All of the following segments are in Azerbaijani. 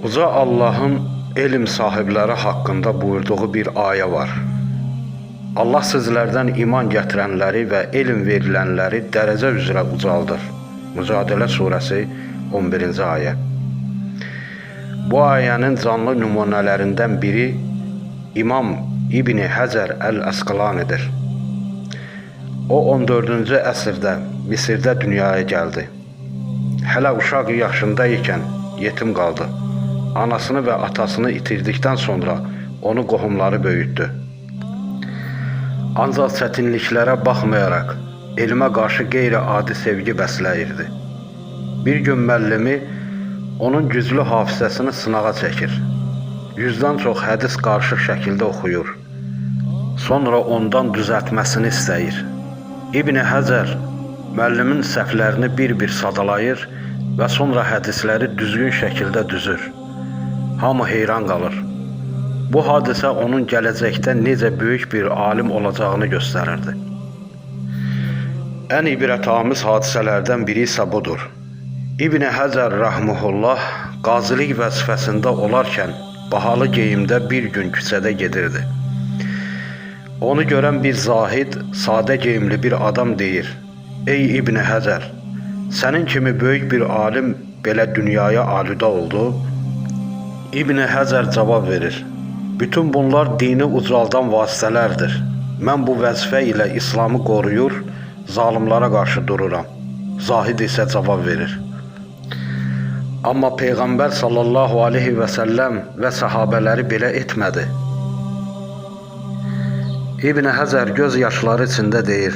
Uca Allah'ın elm sahibləri haqqında buyurduğu bir ayə var. Allah sizlərdən iman gətirənləri və elm verilənləri dərəcə üzrə ucaldır. Mücadilə surəsi 11-ci ayə. Bu ayənin canlı nümunələrindən biri İmam İbn Həcər Əl-Əsqalanidir. O 14-cü əsrdə Misirdə dünyaya gəldi. Hələ uşaq yaşında ikən yetim qaldı. Anasını və atasını itirdikdən sonra onu qohumları böyütdü. Ancaq çətinliklərə baxmayaraq elmə qarşı qeyri-adi sevgi bəsləyirdi. Bir gün müəllimi onun güclü hafizəsini sınağa çəkir. 100-dən çox hədis qarışıq şəkildə oxuyur. Sonra ondan düzəltməsini istəyir. İbn Həcər müəllimin səhvlərini bir-bir sadalayır və sonra hədisləri düzgün şəkildə düzür. Hamı heyran qalır. Bu hadisə onun gələcəkdə necə böyük bir alim olacağını göstərirdi. Ən ibrətamiz hadisələrdən biri isə budur. İbn Həcər rəhməhullah qazilik vəzifəsində olarkən bahalı geyimdə bir gün küçədə gedirdi. Onu görən bir zahid, sadə geyimli bir adam deyir: "Ey İbn Həcər, sənin kimi böyük bir alim belə dünyaya aludə oldu?" İbn Həcər cavab verir: "Bütün bunlar dini ucaldan vasitələrdir. Mən bu vəzifə ilə İslamı qoruyur, zalimlara qarşı dururam." Zahid isə cavab verir: "Amma Peyğəmbər sallallahu aleyhi və səlləm və səhabələri belə etmədi." İbn Həcər göz yaşları içində deyir: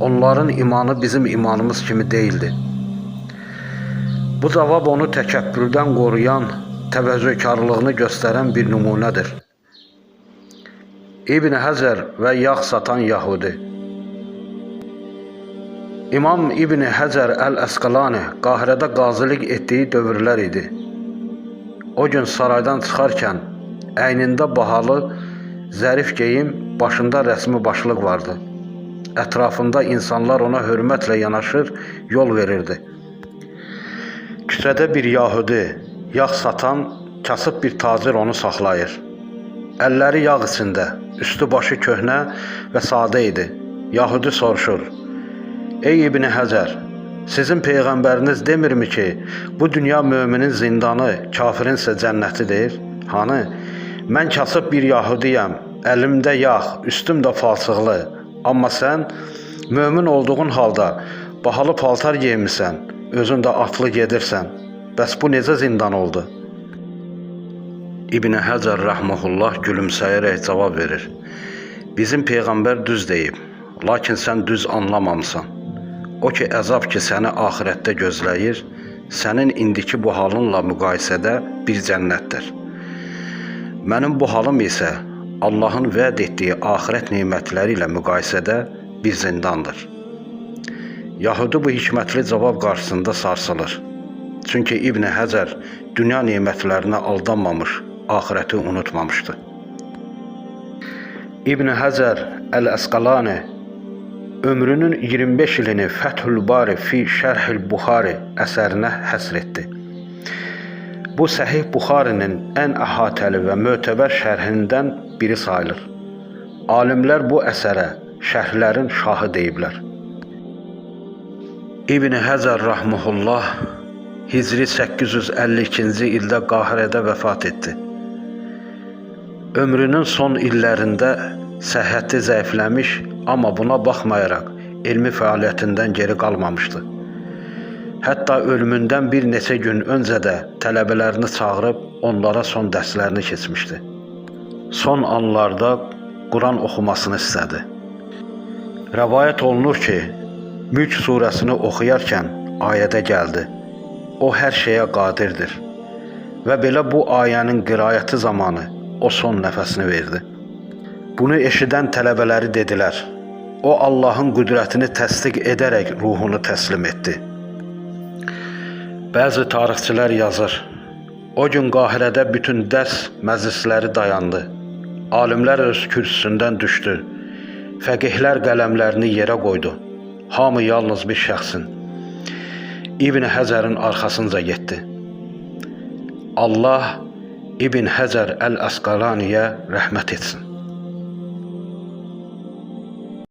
"Onların imanı bizim imanımız kimi deyildi." Bu cavab onu təkəbbürdən qoruyan, təvəzzökarlığını göstərən bir nümunədir. İbn Həcər və yağ satan Yahudi. İmam İbn Həcər Əl-Əsqalani Qahirədə qazilik etdiyi dövrlər idi. O gün saraydan çıxarkən əynində bahalı, zərif geyim, başında rəsmi başlıq vardı. Ətrafında insanlar ona hörmətlə yanaşır, yol verirdi. Küçədə bir Yahudi, yağ satan, kasıb bir tacir onu saxlayır. Əlləri yağ içində, üstü başı köhnə və sadə idi. Yahudi soruşur: "Ey İbn Həcər, sizin Peyğəmbəriniz demirmi ki, bu dünya müminin zindanı, kafirin isə cənnətidir? Hanı? Mən kasıb bir Yahudiyəm, əlimdə yağ, üstüm də falçıqlı. Amma sən mömin olduğun halda bahalı paltar geymisən, özün də atlı gedirsən. Bəs bu necə zindan oldu?" İbn Həcər rəhməhullah gülümsəyərək cavab verir: "Bizim Peyğəmbər düz deyib, lakin sən düz anlamamısan. O ki əzab ki səni axirətdə gözləyir, sənin indiki bu halınla müqayisədə bir cənnətdir. Mənim bu halım isə Allahın vəd etdiyi axirət nemətləri ilə müqayisədə bir zindandır." Yahudi bu hikmətli cavab qarşısında sarsılır. Çünki İbn Həcər dünya nemətlərinə aldanmamış, axirəti unutmamışdı. İbn Həcər Əl-Əsqalani ömrünün 25 ilini Fəthül Bari fi Şərhül Buxari əsərinə həsr etdi. Bu Səhih Buxarinin ən əhatəli və mötəbər şərhindən biri sayılır. Alimlər bu əsərə şərhlərin şahı deyiblər. İbn Həcər rəhməhullah Hicri 852-ci ildə Qahirədə vəfat etdi. Ömrünün son illərində səhhəti zəifləmiş, amma buna baxmayaraq elmi fəaliyyətindən geri qalmamışdı. Hətta ölümündən bir neçə gün öncə də tələbələrini çağırıb onlara son dərslərini keçmişdi. Son anlarda Quran oxumasını istədi. Rəvayət olunur ki, Mülk surəsini oxuyarkən ayədə gəldi: "O hər şeyə qadirdir." Və belə bu ayənin qiraəti zamanı o son nəfəsini verdi. Bunu eşidən tələbələri dedilər: "O Allahın qüdrətini təsdiq edərək ruhunu təslim etdi." Bəzi tarixçilər yazır: "O gün Qahirədə bütün dərs məclisləri dayandı. Alimlər öz kürsüsündən düşdü. Fəqihlər qələmlərini yerə qoydu. Hamı yalnız bir şəxsin, İbn Həcərin arxasınca getdi. Allah İbn Həcər Əl-Əsqalaniyə rəhmət etsin.